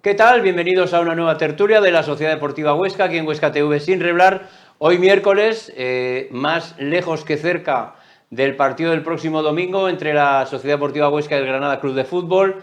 ¿Qué tal? Bienvenidos a una nueva tertulia de la Sociedad Deportiva Huesca, aquí en Huesca TV sin Reblar. Hoy miércoles, más lejos que cerca del partido del próximo domingo entre la Sociedad Deportiva Huesca y el Granada Club de Fútbol.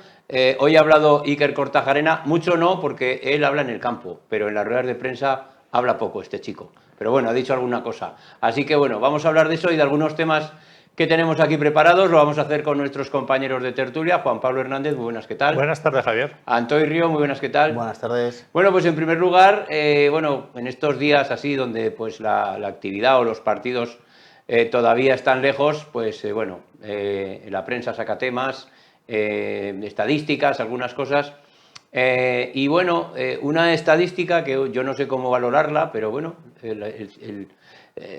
Hoy ha hablado Iker Kortajarena, mucho no, porque él habla en el campo, pero en las ruedas de prensa habla poco este chico. Pero bueno, ha dicho alguna cosa. Así que bueno, vamos a hablar de eso y de algunos temas que tenemos aquí preparados. Lo vamos a hacer con nuestros compañeros de tertulia. Juan Pablo Hernández, muy buenas, ¿qué tal? Buenas tardes, Javier. Antoy Río, muy buenas, ¿qué tal? Buenas tardes. Bueno, pues en primer lugar, en estos días así donde pues la actividad o los partidos todavía están lejos, pues la prensa saca temas, estadísticas, algunas cosas. Una estadística que yo no sé cómo valorarla, pero bueno,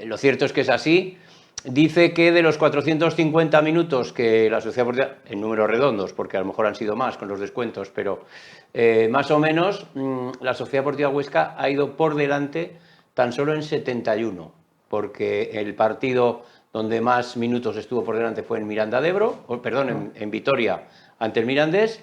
lo cierto es que es así. Dice que de los 450 minutos que la Sociedad Deportiva, en números redondos, porque a lo mejor han sido más con los descuentos, pero más o menos la Sociedad Deportiva Huesca ha ido por delante tan solo en 71, porque el partido donde más minutos estuvo por delante fue en Miranda de Ebro, en Vitoria ante el Mirandés,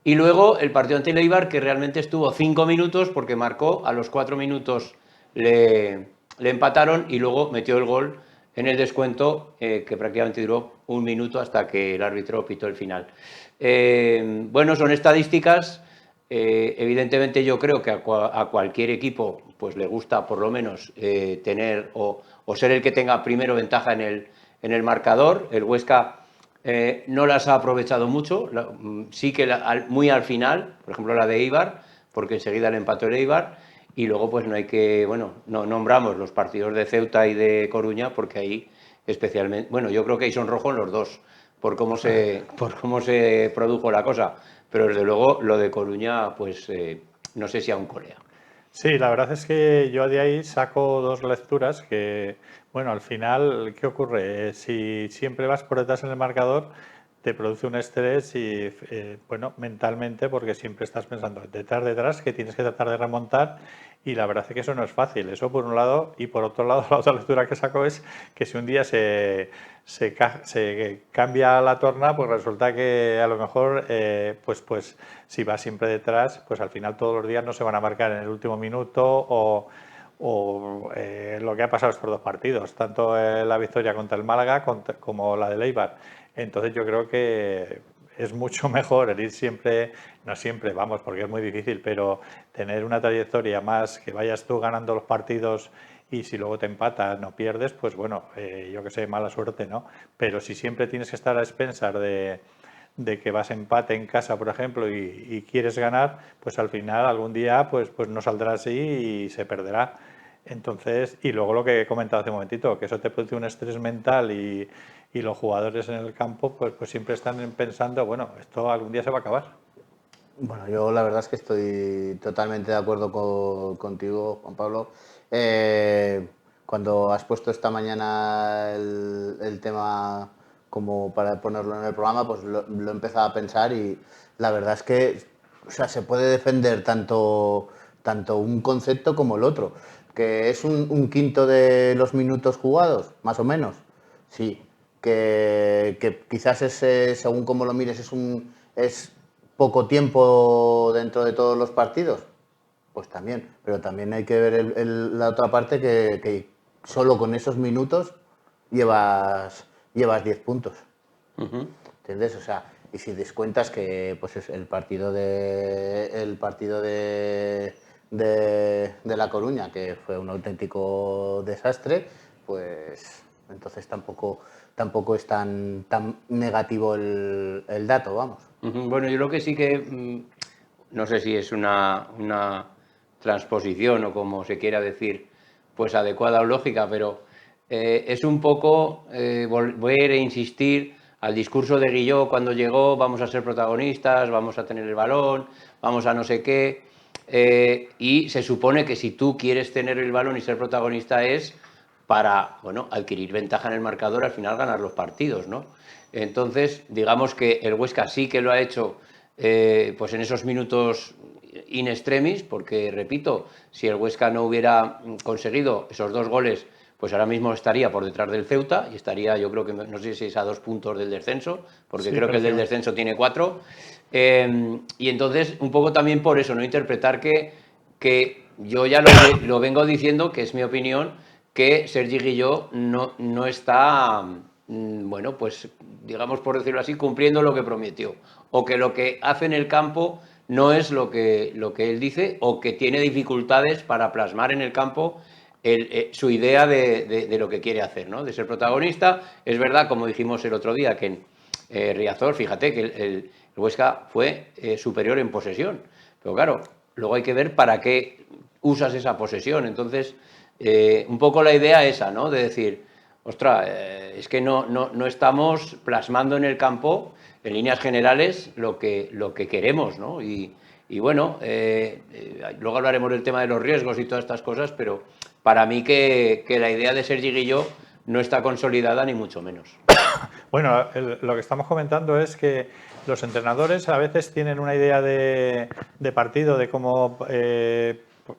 y luego el partido ante el Eibar, que realmente estuvo 5 minutos porque marcó, a los 4 minutos le empataron y luego metió el gol en el descuento, que prácticamente duró 1 minuto hasta que el árbitro pitó el final. Son estadísticas. Evidentemente yo creo que a cualquier equipo pues le gusta por lo menos tener o ser el que tenga primero ventaja en el marcador. El Huesca no las ha aprovechado mucho, sí que muy al final, por ejemplo la de Eibar, porque enseguida le empató el Eibar. Y luego pues no nombramos los partidos de Ceuta y de Coruña porque ahí especialmente, yo creo que ahí son rojos los dos por cómo se produjo la cosa, pero desde luego lo de Coruña pues no sé si aún colea. Sí, la verdad es que yo de ahí saco dos lecturas que, al final, ¿qué ocurre? Si siempre vas por detrás en el marcador, te produce un estrés y, mentalmente, porque siempre estás pensando detrás, que tienes que tratar de remontar y la verdad es que eso no es fácil. Eso por un lado, y por otro lado, la otra lectura que saco es que si un día se cambia la torna, pues resulta que a lo mejor, pues si vas siempre detrás, pues al final todos los días no se van a marcar en el último minuto o lo que ha pasado estos dos partidos, tanto la victoria contra el Málaga como la del Eibar. Entonces yo creo que es mucho mejor el ir siempre, no siempre, vamos, porque es muy difícil, pero tener una trayectoria más, que vayas tú ganando los partidos y si luego te empatas, no pierdes, pues yo que sé, mala suerte, ¿no? Pero si siempre tienes que estar a expensas de que vas a empate en casa, por ejemplo, y quieres ganar, pues al final algún día pues no saldrá así y se perderá. Entonces, y luego lo que he comentado hace un momentito, que eso te produce un estrés mental y los jugadores en el campo pues siempre están pensando, esto algún día se va a acabar. Bueno, yo la verdad es que estoy totalmente de acuerdo contigo, Juan Pablo. Cuando has puesto esta mañana el tema como para ponerlo en el programa, pues lo he empezado a pensar y la verdad es que se puede defender tanto un concepto como el otro. Que es un quinto de los minutos jugados, más o menos, sí. Que quizás según como lo mires, es poco tiempo dentro de todos los partidos, pues también. Pero también hay que ver la otra parte que solo con esos minutos llevas 10 puntos. ¿Entiendes? O sea, y si descuentas que pues es el partido de La Coruña, que fue un auténtico desastre, pues entonces tampoco es tan negativo el dato, vamos. Bueno, yo lo que sí que, no sé si es una transposición o como se quiera decir, pues adecuada o lógica, pero es un poco volver a insistir al discurso de Guilló cuando llegó: vamos a ser protagonistas, vamos a tener el balón, vamos a no sé qué, y se supone que si tú quieres tener el balón y ser protagonista es para, adquirir ventaja en el marcador, al final ganar los partidos, ¿no? Entonces, digamos que el Huesca sí que lo ha hecho pues en esos minutos in extremis, porque, repito, si el Huesca no hubiera conseguido esos 2 goles, pues ahora mismo estaría por detrás del Ceuta y estaría, yo creo que, no sé si es a 2 puntos del descenso, porque Sí, creo que el del descenso tiene 4. Y entonces, un poco también por eso, ¿no? Interpretar que yo ya lo vengo diciendo, que es mi opinión, que Sergi Guilló no está, bueno, pues digamos por decirlo así, cumpliendo lo que prometió. O que lo que hace en el campo no es lo que él dice, o que tiene dificultades para plasmar en el campo su idea de lo que quiere hacer, ¿no? De ser protagonista. Es verdad, como dijimos el otro día, que en Riazor, fíjate que el Huesca fue superior en posesión. Pero claro, luego hay que ver para qué usas esa posesión. Entonces, un poco la idea esa, ¿no? De decir, ostras, es que no estamos plasmando en el campo, en líneas generales, lo que queremos, ¿no? Y bueno, luego hablaremos del tema de los riesgos y todas estas cosas, pero para mí que la idea de Sergi Guilló no está consolidada ni mucho menos. Bueno, lo que estamos comentando es que los entrenadores a veces tienen una idea de partido, de cómo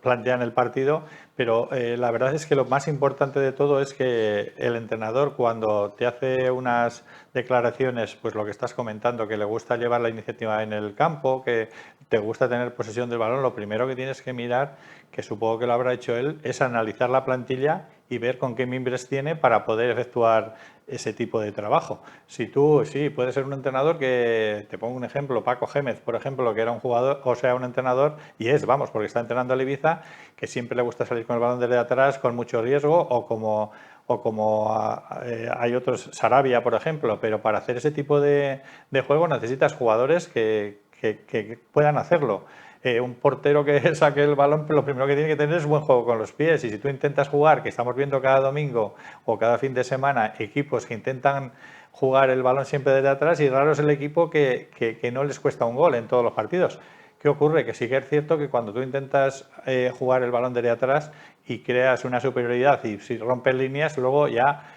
plantean el partido, pero la verdad es que lo más importante de todo es que el entrenador, cuando te hace unas declaraciones, pues lo que estás comentando, que le gusta llevar la iniciativa en el campo, que te gusta tener posesión del balón, lo primero que tienes que mirar, que supongo que lo habrá hecho él, es analizar la plantilla y ver con qué mimbres tiene para poder efectuar ese tipo de trabajo. Si tú, sí, puedes ser un entrenador que, te pongo un ejemplo, Paco Gémez, por ejemplo, que era un jugador, o sea, un entrenador, y es, vamos, porque está entrenando al Ibiza, que siempre le gusta salir con el balón desde atrás con mucho riesgo, o como hay otros, Sarabia, por ejemplo, pero para hacer ese tipo de juego necesitas jugadores que puedan hacerlo. Un portero que saque el balón, lo primero que tiene que tener es buen juego con los pies. Y si tú intentas jugar, que estamos viendo cada domingo o cada fin de semana, equipos que intentan jugar el balón siempre desde atrás, y raro es el equipo que no les cuesta un gol en todos los partidos. ¿Qué ocurre? Que sí que es cierto que cuando tú intentas jugar el balón desde atrás y creas una superioridad, y si rompes líneas, luego ya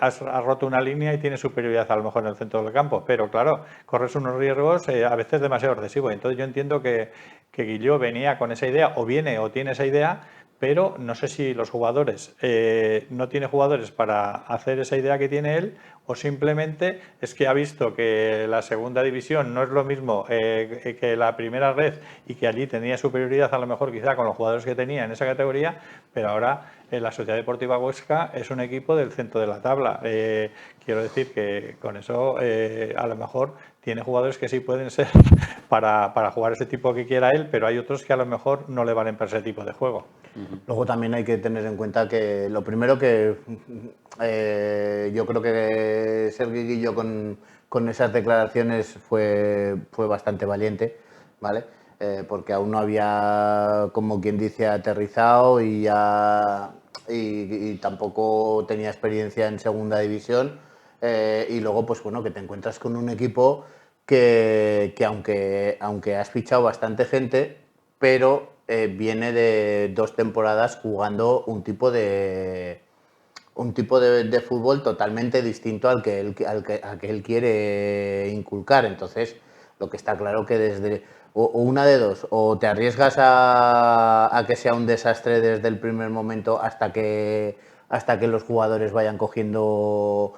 has roto una línea y tienes superioridad a lo mejor en el centro del campo, pero claro, corres unos riesgos a veces demasiado excesivos. Entonces yo entiendo que Guilló venía con esa idea, o viene o tiene esa idea, pero no sé si los jugadores no tiene jugadores para hacer esa idea que tiene él, o simplemente es que ha visto que la segunda división no es lo mismo que la primera red, y que allí tenía superioridad a lo mejor quizá con los jugadores que tenía en esa categoría, pero ahora la Sociedad Deportiva Huesca es un equipo del centro de la tabla. Quiero decir que con eso a lo mejor tiene jugadores que sí pueden ser para jugar ese tipo que quiera él, pero hay otros que a lo mejor no le valen para ese tipo de juego. Luego también hay que tener en cuenta que lo primero que yo creo que Sergi Guilló con esas declaraciones fue bastante valiente, ¿vale? Porque aún no había, como quien dice, aterrizado y tampoco tenía experiencia en segunda división. Y luego, pues bueno, que te encuentras con un equipo que aunque has fichado bastante gente, pero viene de 2 temporadas jugando un tipo de fútbol totalmente distinto al que él quiere inculcar. Entonces, lo que está claro que desde o una de dos, o te arriesgas a que sea un desastre desde el primer momento hasta que los jugadores vayan cogiendo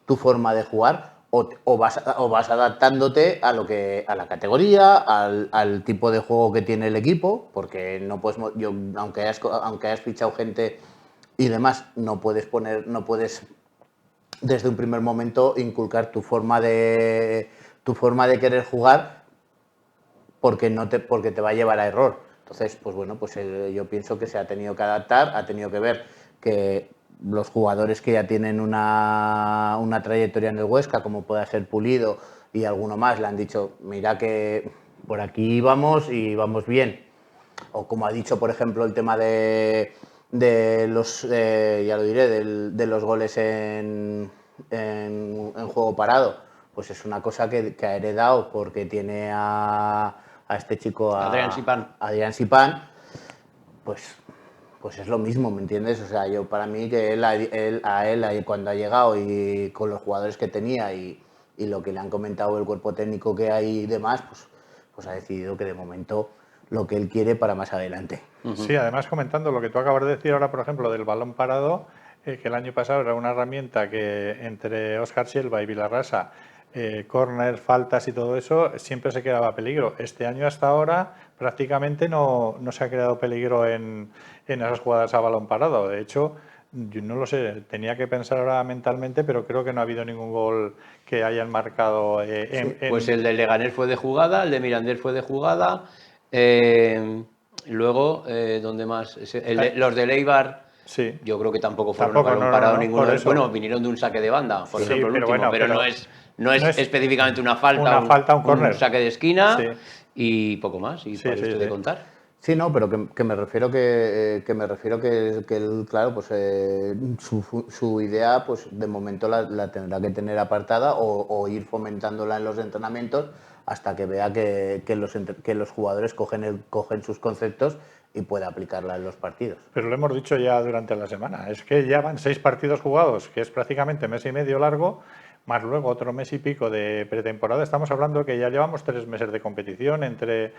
tu forma de jugar, o vas adaptándote a la categoría, al tipo de juego que tiene el equipo, porque no puedes, aunque hayas fichado gente y demás, no puedes desde un primer momento inculcar tu forma de querer jugar, porque te va a llevar a error. Entonces, pues bueno, pues yo pienso que se ha tenido que adaptar, ha tenido que ver que los jugadores que ya tienen una trayectoria en el Huesca, como pueda ser Pulido y alguno más, le han dicho, mira que por aquí vamos y vamos bien. O como ha dicho, por ejemplo, el tema de los, ya lo diré, de los goles en juego parado, pues es una cosa que ha heredado porque tiene a este chico, Adrián Sipán, pues es lo mismo, ¿me entiendes? O sea, para mí que él cuando ha llegado y con los jugadores que tenía y lo que le han comentado el cuerpo técnico que hay y demás, pues ha decidido que de momento lo que él quiere para más adelante. Sí, además comentando lo que tú acabas de decir ahora, por ejemplo, del balón parado, que el año pasado era una herramienta que entre Óscar Silva y Vilarrasa, córner, faltas y todo eso, siempre se creaba peligro. Este año hasta ahora prácticamente no se ha creado peligro en esas jugadas a balón parado. De hecho, yo no lo sé, tenía que pensar ahora mentalmente, pero creo que no ha habido ningún gol que hayan marcado Pues el del Leganés fue de jugada, el de Mirandés fue de jugada, luego, ¿dónde más? Los de Eibar, Sí. yo creo que tampoco fueron a Tampoco, balón no, parado por ninguno. eso. Bueno, vinieron de un saque de banda, por Sí, ejemplo, el pero último, bueno, pero pero no es no es específicamente una falta, un un córner. saque de esquina Sí. y poco más. Y Sí, para sí, usted de sí. contar. Sí, no, pero que me refiero que él, claro, pues su idea, pues de momento la tendrá que tener apartada o ir fomentándola en los entrenamientos hasta que vea que los jugadores cogen sus conceptos y pueda aplicarla en los partidos. Pero lo hemos dicho ya durante la semana, es que ya van 6 partidos jugados, que es prácticamente mes y medio largo, más luego otro mes y pico de pretemporada. Estamos hablando que ya llevamos 3 meses de competición entre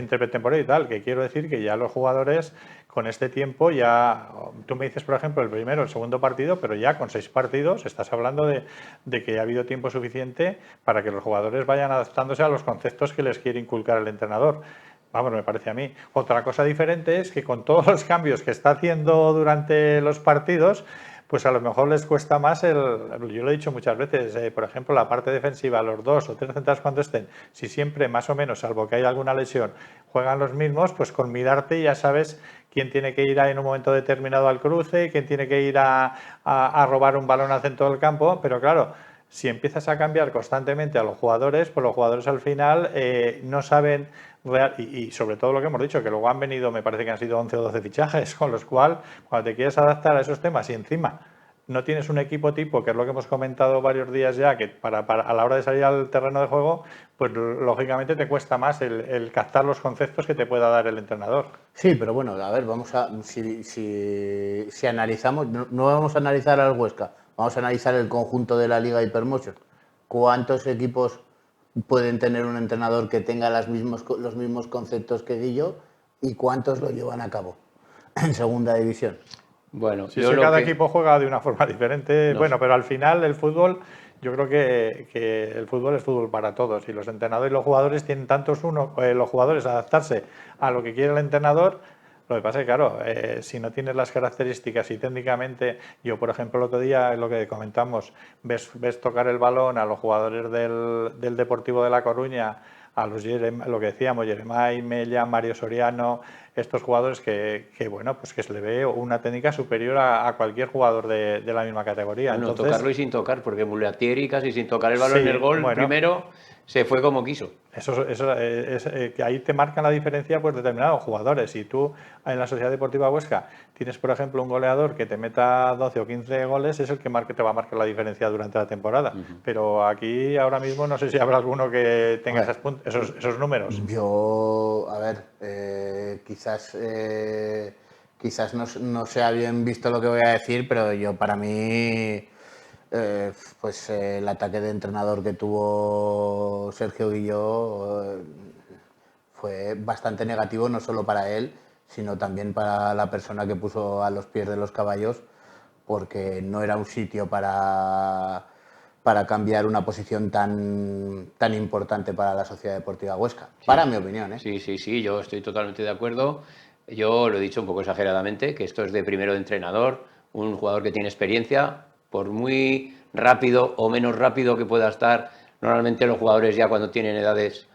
pretemporada y tal, que quiero decir que ya los jugadores con este tiempo ya, tú me dices por ejemplo el primero, el segundo partido, pero ya con 6 partidos estás hablando de que ha habido tiempo suficiente para que los jugadores vayan adaptándose a los conceptos que les quiere inculcar el entrenador. Vamos, me parece a mí. Otra cosa diferente es que con todos los cambios que está haciendo durante los partidos, pues a lo mejor les cuesta más yo lo he dicho muchas veces, por ejemplo, la parte defensiva, los 2 o 3 centrales cuando estén, si siempre más o menos, salvo que haya alguna lesión, juegan los mismos, pues con mirarte ya sabes quién tiene que ir en un momento determinado al cruce, quién tiene que ir a robar un balón al centro del campo, pero claro, si empiezas a cambiar constantemente a los jugadores, pues los jugadores al final no saben y sobre todo lo que hemos dicho, que luego han venido, me parece que han sido 11 o 12 fichajes, con los cuales cuando te quieres adaptar a esos temas y encima no tienes un equipo tipo, que es lo que hemos comentado varios días ya, que a la hora de salir al terreno de juego, pues lógicamente te cuesta más el captar los conceptos que te pueda dar el entrenador. Sí, pero bueno, a ver, si analizamos, no vamos a analizar al Huesca, vamos a analizar el conjunto de la Liga Hypermotion. ¿Cuántos equipos pueden tener un entrenador que tenga los mismos conceptos que Guillo y cuántos lo llevan a cabo en segunda división? Bueno, Si es que cada equipo juega de una forma diferente, No bueno, sé. pero al final el fútbol, yo creo que el fútbol es fútbol para todos y los entrenadores y los jugadores tienen los jugadores adaptarse a lo que quiere el entrenador. Lo que pasa es que, claro, si no tienes las características y técnicamente, yo por ejemplo el otro día, lo que comentamos, ves tocar el balón a los jugadores del Deportivo de La Coruña, a lo que decíamos, Jeremai, Mella, Mario Soriano, estos jugadores que bueno, pues que se le ve una técnica superior a cualquier jugador de la misma categoría. Bueno, Entonces, tocarlo y sin tocar, porque Mulatieri casi sin tocar el balón en el sí, gol bueno, primero se fue como quiso. eso es que ahí te marcan la diferencia pues determinados jugadores. Si tú en la Sociedad Deportiva Huesca tienes, por ejemplo, un goleador que te meta 12 o 15 goles, es el que te va a marcar la diferencia durante la temporada. Pero aquí ahora mismo no sé si habrá alguno que tenga esos números. Yo, a ver, quizás no sea bien visto lo que voy a decir, pero yo para mí, pues el ataque de entrenador que tuvo Sergio Guilló fue bastante negativo, no solo para él, sino también para la persona que puso a los pies de los caballos, porque no era un sitio para cambiar una posición tan importante para la Sociedad Deportiva Huesca, para mi opinión, ¿eh? Sí, yo estoy totalmente de acuerdo. Yo lo he dicho un poco exageradamente, que esto es de primero de entrenador, un jugador que tiene experiencia, por muy rápido o menos rápido que pueda estar, normalmente los jugadores ya cuando tienen edades,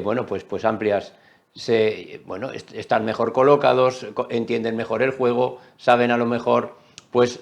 bueno, pues amplias, están mejor colocados, entienden mejor el juego, saben a lo mejor pues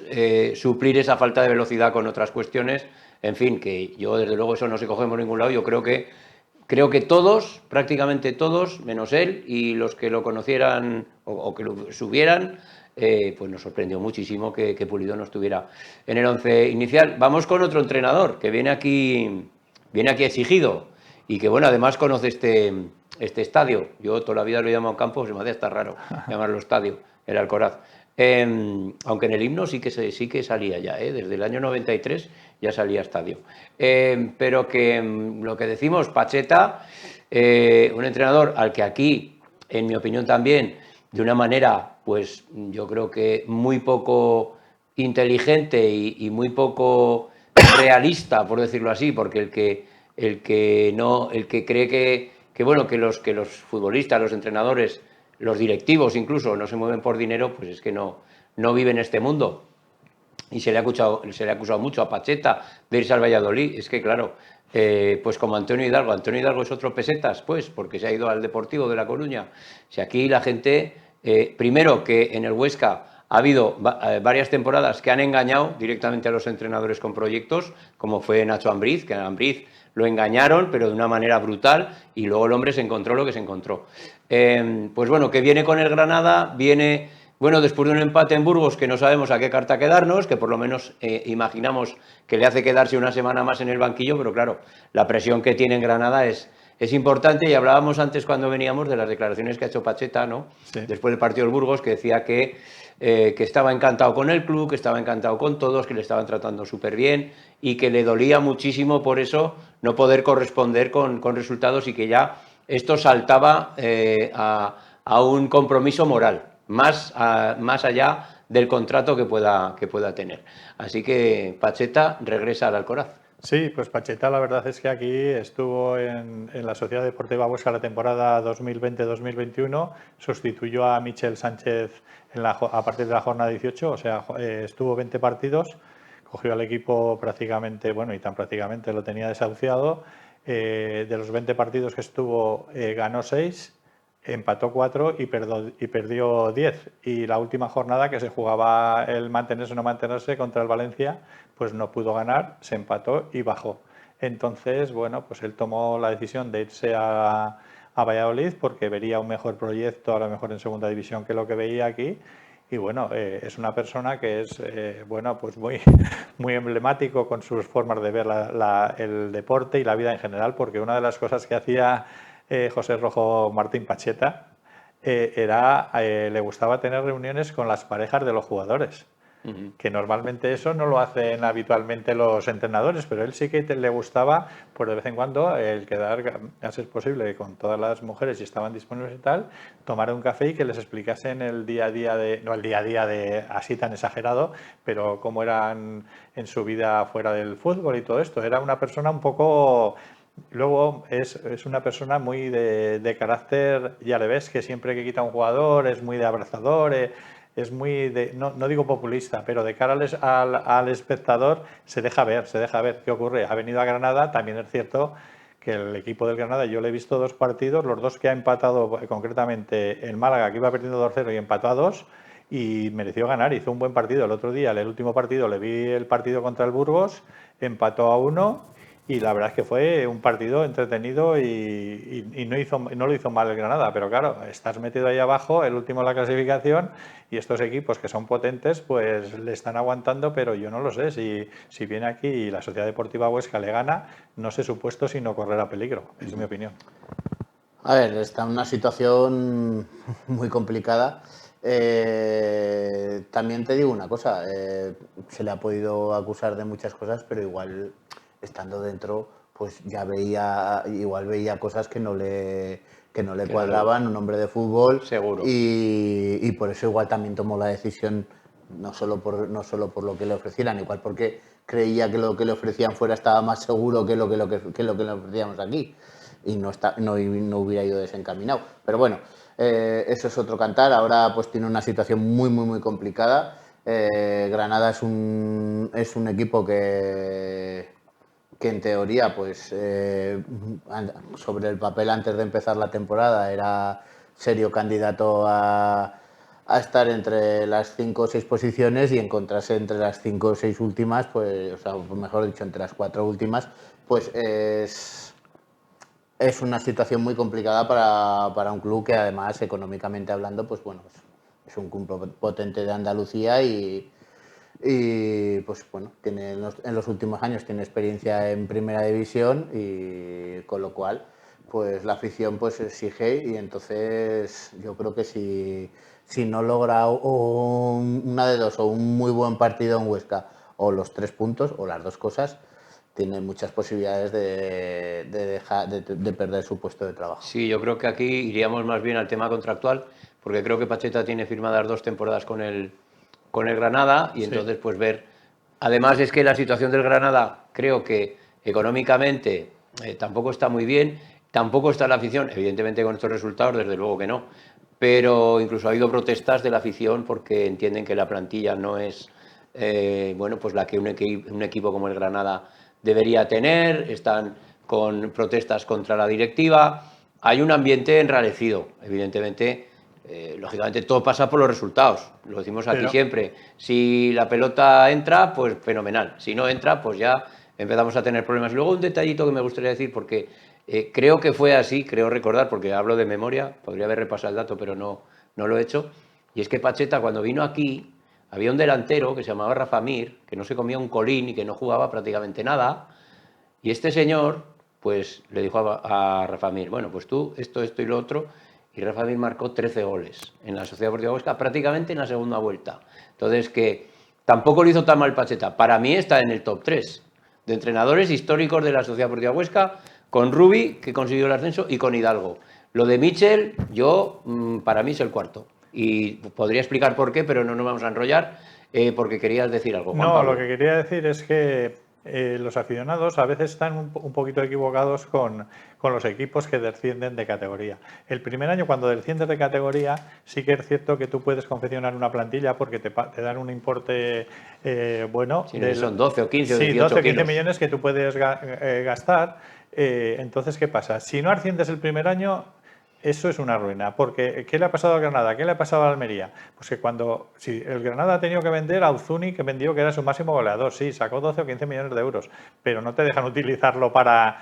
suplir esa falta de velocidad con otras cuestiones. En fin, que yo desde luego eso no se coge por ningún lado. Yo creo que todos, prácticamente todos, menos él y los que lo conocieran o que lo subieran, pues nos sorprendió muchísimo que Pulido no estuviera en el 11 inicial. Vamos con otro entrenador que viene aquí exigido y que, bueno, además conoce este estadio. Yo toda la vida lo he llamado campo, se me hace hasta raro llamarlo estadio, el Alcoraz. Aunque en el himno sí que salía ya, desde el año 93 ya salía estadio. Pero que lo que decimos, Pacheta, un entrenador al que aquí, en mi opinión también, de una manera, pues yo creo que muy poco inteligente y muy poco realista, por decirlo así, porque el que cree bueno, que los futbolistas, los entrenadores, los directivos incluso no se mueven por dinero, pues es que no viven este mundo. Y se le ha acusado mucho a Pacheta de irse al Valladolid. Es que, claro, pues como Antonio Hidalgo es otro pesetas, pues, porque se ha ido al Deportivo de La Coruña. Si aquí la gente, primero que en el Huesca ha habido varias temporadas que han engañado directamente a los entrenadores con proyectos, como fue Nacho Ambriz, que a Ambriz lo engañaron, pero de una manera brutal, y luego el hombre se encontró lo que se encontró. Pues bueno, que viene con el Granada, viene... Bueno, después de un empate en Burgos que no sabemos a qué carta quedarnos, que por lo menos imaginamos que le hace quedarse una semana más en el banquillo, pero claro, la presión que tiene en Granada es importante, y hablábamos antes cuando veníamos de las declaraciones que ha hecho Pacheta, ¿no? Sí. Después del partido del Burgos, que decía que estaba encantado con el club, que estaba encantado con todos, que le estaban tratando súper bien y que le dolía muchísimo por eso no poder corresponder con resultados, y que ya esto saltaba a un compromiso moral. Más allá del contrato que pueda tener. Así que Pacheta regresa al Alcoraz. Sí, pues Pacheta la verdad es que aquí estuvo en la Sociedad Deportiva Huesca la temporada 2020-2021, sustituyó a Michel Sánchez a partir de la jornada 18, o sea, estuvo 20 partidos, cogió al equipo prácticamente, bueno, y tan prácticamente lo tenía desahuciado. De los 20 partidos que estuvo, ganó 6, empató 4 y perdió 10. Y la última jornada, que se jugaba el mantenerse o no mantenerse contra el Valencia, pues no pudo ganar, se empató y bajó. Entonces, bueno, pues él tomó la decisión de irse a Valladolid porque vería un mejor proyecto, a lo mejor en segunda división, que lo que veía aquí. Y bueno, es una persona que es, bueno, pues muy emblemático con sus formas de ver el deporte y la vida en general, porque una de las cosas que hacía José Rojo Martín Pacheta le gustaba tener reuniones con las parejas de los jugadores. Que normalmente eso no lo hacen habitualmente los entrenadores, pero él sí que le gustaba, pues de vez en cuando, el quedar, a ser posible, con todas las mujeres, si estaban disponibles y tal, tomar un café y que les explicasen el día a día no el día a día de así tan exagerado, pero cómo eran en su vida fuera del fútbol y todo esto. Era una persona un poco... Luego es una persona muy de carácter, ya le ves, que siempre que quita un jugador es muy de abrazador, es muy de, no digo populista, pero de cara al espectador se deja ver. ¿Qué ocurre? Ha venido a Granada, también es cierto que el equipo del Granada, yo le he visto 2 partidos, los 2 que ha empatado, concretamente el Málaga, que iba perdiendo 2-0 y empató a 2, y mereció ganar, hizo un buen partido. El otro día, el último partido, le vi el partido contra el Burgos, empató a 1. Y la verdad es que fue un partido entretenido y no lo hizo mal el Granada, pero claro, estás metido ahí abajo, el último en la clasificación, y estos equipos que son potentes, pues le están aguantando, pero yo no lo sé, si viene aquí y la Sociedad Deportiva Huesca le gana, no sé su puesto sino correr a peligro, es mi opinión. A ver, está en una situación muy complicada. También te digo una cosa, se le ha podido acusar de muchas cosas, pero igual estando dentro, pues ya veía cosas que no le cuadraban, un hombre de fútbol. Seguro. Y por eso igual también tomó la decisión, no solo por lo que le ofrecieran, igual porque creía que lo que le ofrecían fuera estaba más seguro que lo que le ofrecíamos aquí. Y no hubiera ido desencaminado. Pero bueno, eso es otro cantar. Ahora pues tiene una situación muy complicada. Granada es un equipo que en teoría, pues sobre el papel antes de empezar la temporada era serio candidato a estar entre las 5 o 6 posiciones y encontrarse entre las 5 o 6 últimas, pues, o sea, mejor dicho, entre las 4 últimas, pues es una situación muy complicada para un club que además económicamente hablando, pues bueno, es un club potente de Andalucía y pues bueno, en los últimos años tiene experiencia en primera división y con lo cual pues la afición pues exige y entonces yo creo que si no logra una de dos o un muy buen partido en Huesca o los 3 puntos o las dos cosas, tiene muchas posibilidades de perder su puesto de trabajo. Sí, yo creo que aquí iríamos más bien al tema contractual, porque creo que Pacheta tiene firmadas 2 temporadas con con el Granada y entonces pues ver. Además es que la situación del Granada creo que económicamente tampoco está muy bien, tampoco está la afición, evidentemente con estos resultados desde luego que no, pero incluso ha habido protestas de la afición porque entienden que la plantilla no es bueno, pues la que un equipo como el Granada debería tener, están con protestas contra la directiva, hay un ambiente enrarecido, evidentemente. Lógicamente todo pasa por los resultados, lo decimos aquí siempre. Si la pelota entra, pues fenomenal. Si no entra, pues ya empezamos a tener problemas. Luego un detallito que me gustaría decir, porque creo que fue así, creo recordar, porque hablo de memoria, podría haber repasado el dato, pero no lo he hecho. Y es que Pacheta, cuando vino aquí, había un delantero que se llamaba Rafa Mir, que no se comía un colín y que no jugaba prácticamente nada. Y este señor, pues le dijo a Rafa Mir, bueno, pues tú, esto y lo otro. Y Rafa Mir marcó 13 goles en la Sociedad Deportiva Huesca, prácticamente en la segunda vuelta. Entonces, que tampoco lo hizo tan mal Pacheta. Para mí está en el top 3 de entrenadores históricos de la Sociedad Deportiva Huesca, con Rubi, que consiguió el ascenso, y con Hidalgo. Lo de Michel, para mí es el cuarto. Y podría explicar por qué, pero no nos vamos a enrollar, porque querías decir algo, Juan Pablo. Lo que quería decir es que los aficionados a veces están un poquito equivocados con los equipos que descienden de categoría. El primer año, cuando desciendes de categoría, sí que es cierto que tú puedes confeccionar una plantilla porque te dan un importe bueno. Sí, son 12 o 15 o 18 sí, 12 o 15 kilos. millones que tú puedes gastar. Entonces, ¿qué pasa? Si no asciendes el primer año, eso es una ruina, porque ¿qué le ha pasado al Granada? ¿Qué le ha pasado a Almería? Pues que si el Granada ha tenido que vender a Uzuni, que vendió que era su máximo goleador, sí, sacó 12 o 15 millones de euros, pero no te dejan utilizarlo para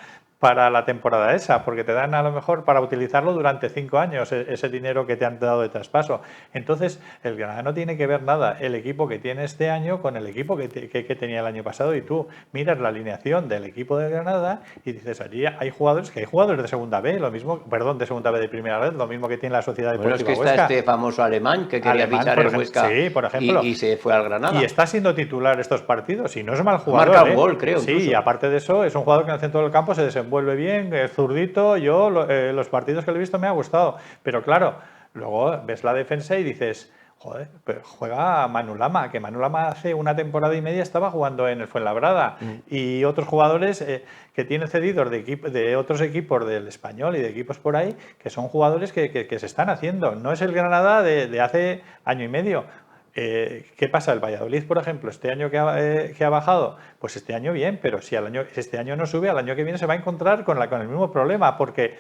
la temporada esa, porque te dan a lo mejor para utilizarlo durante 5 años ese dinero que te han dado de traspaso. Entonces, el Granada no tiene que ver nada el equipo que tiene este año con el equipo que tenía el año pasado, y tú miras la alineación del equipo de Granada y dices, allí hay jugadores de segunda B, de segunda B de primera red, lo mismo que tiene la Sociedad Deportiva Bueno, es que Huesca. está este famoso alemán que quería fichar el Huesca, sí, por ejemplo, y se fue al Granada. Y está siendo titular estos partidos, y no es mal jugador. Marca un gol, creo. Sí, incluso. Y aparte de eso, es un jugador que en el centro del campo se desenvuelve bien, es zurdito. Yo, los partidos que le he visto me ha gustado. Pero claro, luego ves la defensa y dices, joder, pero juega Manu Lama, que Manu Lama hace una temporada y media estaba jugando en el Fuenlabrada. Y otros jugadores que tienen cedidos de otros equipos del Español y de equipos por ahí, que son jugadores que se están haciendo. No es el Granada de hace año y medio. ¿Qué pasa? El Valladolid, por ejemplo, este año que ha bajado, pues este año bien, pero si este año no sube, al año que viene se va a encontrar con el mismo problema, porque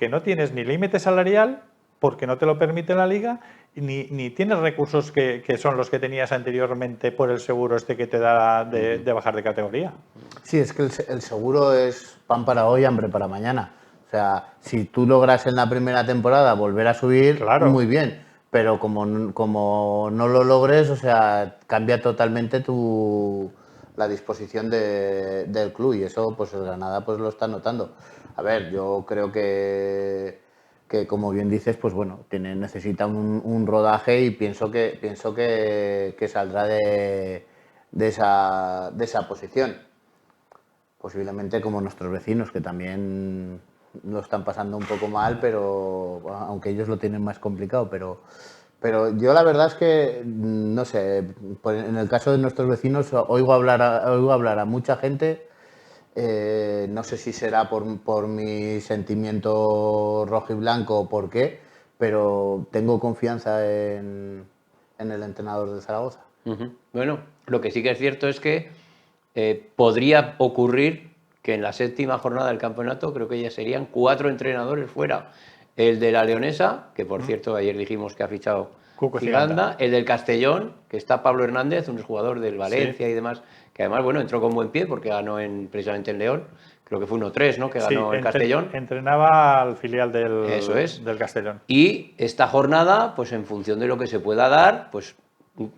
no tienes ni límite salarial, porque no te lo permite la Liga, ni tienes recursos que son los que tenías anteriormente por el seguro que te da de bajar de categoría. Sí, es que el seguro es pan para hoy, hambre para mañana. O sea, si tú logras en la primera temporada volver a subir, claro, muy bien. Pero como no lo logres, o sea, cambia totalmente la disposición del club, y eso pues el Granada pues lo está notando. A ver, yo creo que como bien dices, pues bueno, necesita un rodaje, y pienso que saldrá de esa posición. Posiblemente como nuestros vecinos, que también lo están pasando un poco mal, pero aunque ellos lo tienen más complicado, pero yo la verdad es que no sé, en el caso de nuestros vecinos oigo hablar a mucha gente, no sé si será por mi sentimiento rojo y blanco o por qué, pero tengo confianza en el entrenador de Zaragoza. Bueno, lo que sí que es cierto es que podría ocurrir que en la 7ª jornada del campeonato creo que ya serían 4 entrenadores fuera. El de la Leonesa, que por cierto ayer dijimos que ha fichado Ciganda, el del Castellón, que está Pablo Hernández, un jugador del Valencia y demás, que además bueno, entró con buen pie porque ganó precisamente en León, creo que fue 1-3, ¿no? Que ganó el Castellón. Entrenaba al filial del Castellón. Y esta jornada, pues en función de lo que se pueda dar, pues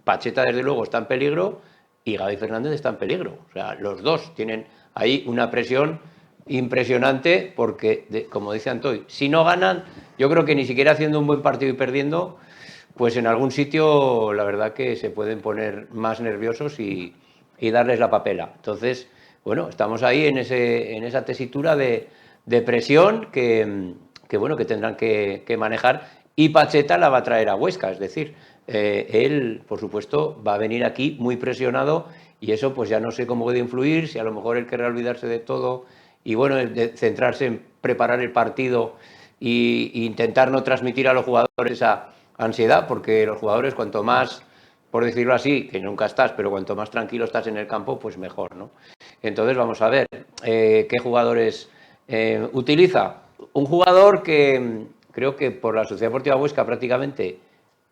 Pacheta desde luego está en peligro y Gaby Fernández está en peligro. O sea, los dos tienen ahí una presión impresionante porque, como dice Antoy, si no ganan, yo creo que ni siquiera haciendo un buen partido y perdiendo, pues en algún sitio la verdad que se pueden poner más nerviosos y darles la papela. Entonces, bueno, estamos ahí en esa tesitura de presión que bueno, que tendrán que manejar, y Pacheta la va a traer a Huesca, es decir, él, por supuesto, va a venir aquí muy presionado y eso pues ya no sé cómo puede influir, si a lo mejor él querrá olvidarse de todo y bueno, de centrarse en preparar el partido e intentar no transmitir a los jugadores esa ansiedad, porque los jugadores cuanto más, por decirlo así, que nunca estás, pero cuanto más tranquilo estás en el campo, pues mejor, ¿no? Entonces vamos a ver qué jugadores utiliza. Un jugador que creo que por la Sociedad Deportiva Huesca prácticamente,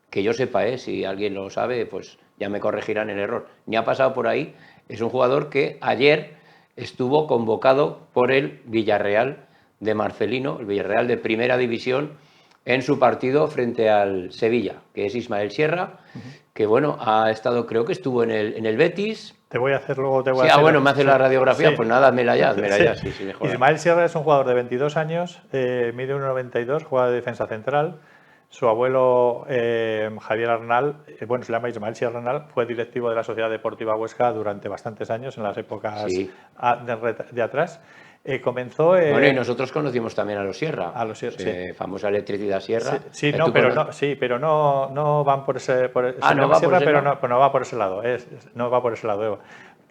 que yo sepa, si alguien lo sabe, pues ya me corregirán el error, ni ha pasado por ahí, es un jugador que ayer estuvo convocado por el Villarreal de Marcelino, el Villarreal de Primera División, en su partido frente al Sevilla, que es Ismael Sierra, que bueno, ha estado, creo que estuvo en el Betis. Te voy a hacer luego, te voy Sí, a hacer... bueno, me hace la radiografía, sí. Pues nada, házmela ya, sí, mejor. Ismael Sierra es un jugador de 22 años, mide 1,92, juega de defensa central. Su abuelo, Javier Arnal, bueno, se llama Ismael Sierra Arnal, fue directivo de la Sociedad Deportiva Huesca durante bastantes años, en las épocas de atrás. Comenzó... bueno, y nosotros conocimos también a los Sierra. A los Sierra, sí. Famosa Electricidad Sierra. Sí, pero no van por ese... no va Sierra, por ese pero lado. No va por ese lado. No va por ese lado.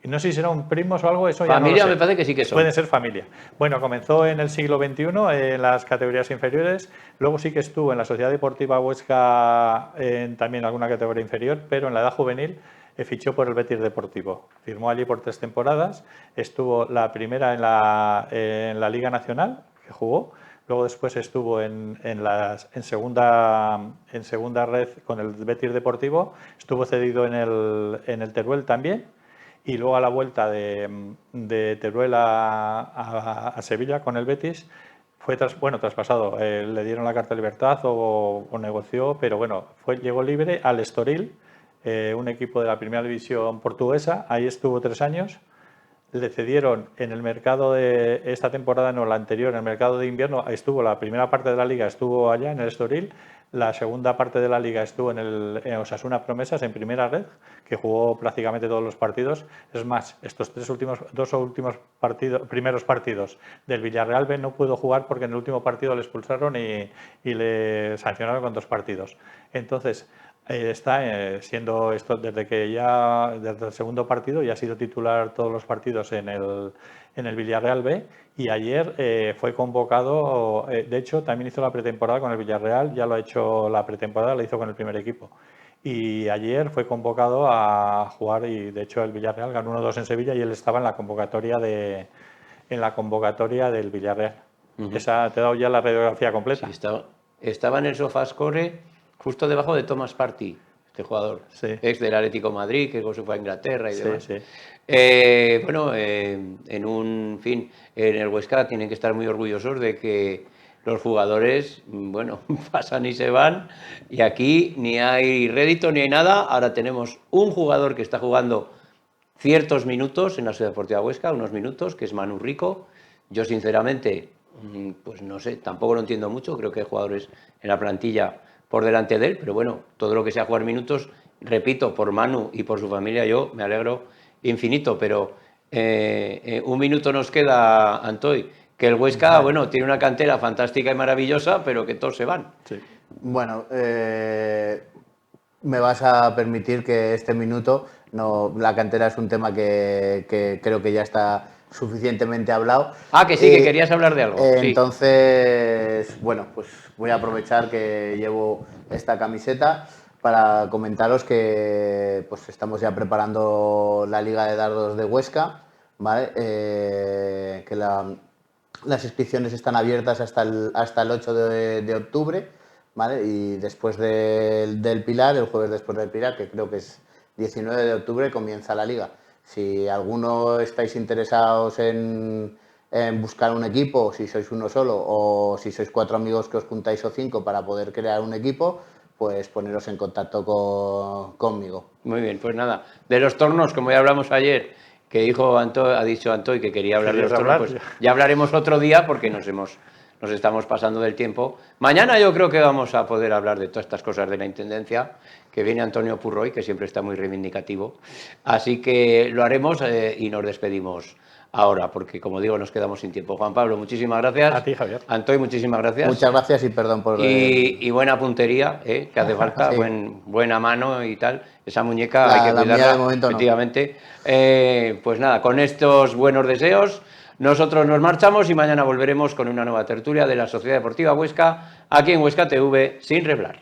No sé si serán primos o algo, eso familia, ya no lo sé. Me parece que sí que son. Pueden ser familia. Bueno, comenzó en el siglo XXI en las categorías inferiores, luego sí que estuvo en la Sociedad Deportiva Huesca también en alguna categoría inferior, pero en la edad juvenil fichó por el Betis Deportivo. Firmó allí por 3 temporadas, estuvo la primera en la Liga Nacional, que jugó, luego después estuvo en segunda red con el Betis Deportivo, estuvo cedido en el Teruel también. Y luego a la vuelta de Teruel a Sevilla con el Betis fue traspasado. Le dieron la carta de libertad o negoció, pero bueno, llegó libre al Estoril, un equipo de la primera división portuguesa. Ahí estuvo 3 años. Le cedieron en el mercado de esta temporada, no la anterior, en el mercado de invierno, estuvo la primera parte de la liga, estuvo allá en el Estoril. La segunda parte de la liga estuvo en Osasuna Promesas, en primera red, que jugó prácticamente todos los partidos. Es más, estos primeros partidos del Villarreal B no pudo jugar porque en el último partido le expulsaron y le sancionaron con 2 partidos. Entonces, está siendo esto desde el segundo partido y ha sido titular todos los partidos en el Villarreal B. Y ayer fue convocado, de hecho también hizo la pretemporada con el Villarreal, ya lo ha hecho la pretemporada, la hizo con el primer equipo. Y ayer fue convocado a jugar y de hecho el Villarreal ganó 1-2 en Sevilla y él estaba en la convocatoria del Villarreal. Esa te he dado ya la radiografía completa. Sí, estaba en el Sofascore justo debajo de Thomas Partey, este jugador, ex del Atlético de Madrid, que luego se fue a Inglaterra y demás. Bueno, en el Huesca tienen que estar muy orgullosos de que los jugadores, bueno, pasan y se van, y aquí ni hay rédito ni hay nada. Ahora tenemos un jugador que está jugando ciertos minutos en la Sociedad Deportiva Huesca, unos minutos, que es Manu Rico. Yo, sinceramente, pues no sé, tampoco lo entiendo mucho, creo que hay jugadores en la plantilla por delante de él, pero bueno, todo lo que sea jugar minutos, repito, por Manu y por su familia, yo me alegro infinito, pero un minuto nos queda, Antoy, que el Huesca, bueno, tiene una cantera fantástica y maravillosa, pero que todos se van. Sí. Bueno, me vas a permitir que este minuto, la cantera es un tema que creo que ya está suficientemente hablado. Que sí, que querías hablar de algo. Entonces, bueno, pues voy a aprovechar que llevo esta camiseta para comentaros que pues estamos ya preparando la Liga de Dardos de Huesca, ¿vale? Que las inscripciones están abiertas hasta el 8 de octubre, ¿vale? Y después del Pilar, el jueves después del Pilar, que creo que es 19 de octubre, comienza la Liga. Si alguno estáis interesados en buscar un equipo, si sois uno solo o si sois 4 amigos que os juntáis o 5 para poder crear un equipo, pues poneros en contacto conmigo. Muy bien, pues nada, de los tornos, como ya hablamos ayer, que ha dicho Antoy que quería hablar de los tornos, pues ya hablaremos otro día porque nos estamos pasando del tiempo. Mañana yo creo que vamos a poder hablar de todas estas cosas de la Intendencia, que viene Antonio Purroy, que siempre está muy reivindicativo. Así que lo haremos y nos despedimos ahora, porque como digo, nos quedamos sin tiempo. Juan Pablo, muchísimas gracias. A ti, Javier. Antoy, muchísimas gracias. Muchas gracias y perdón por... Y buena puntería, que hace falta, Sí. buena mano y tal. Esa muñeca La hay que mía cuidarla, de momento no. efectivamente. Pues nada, con estos buenos deseos, nosotros nos marchamos y mañana volveremos con una nueva tertulia de la Sociedad Deportiva Huesca, aquí en Huesca TV, sin reblar.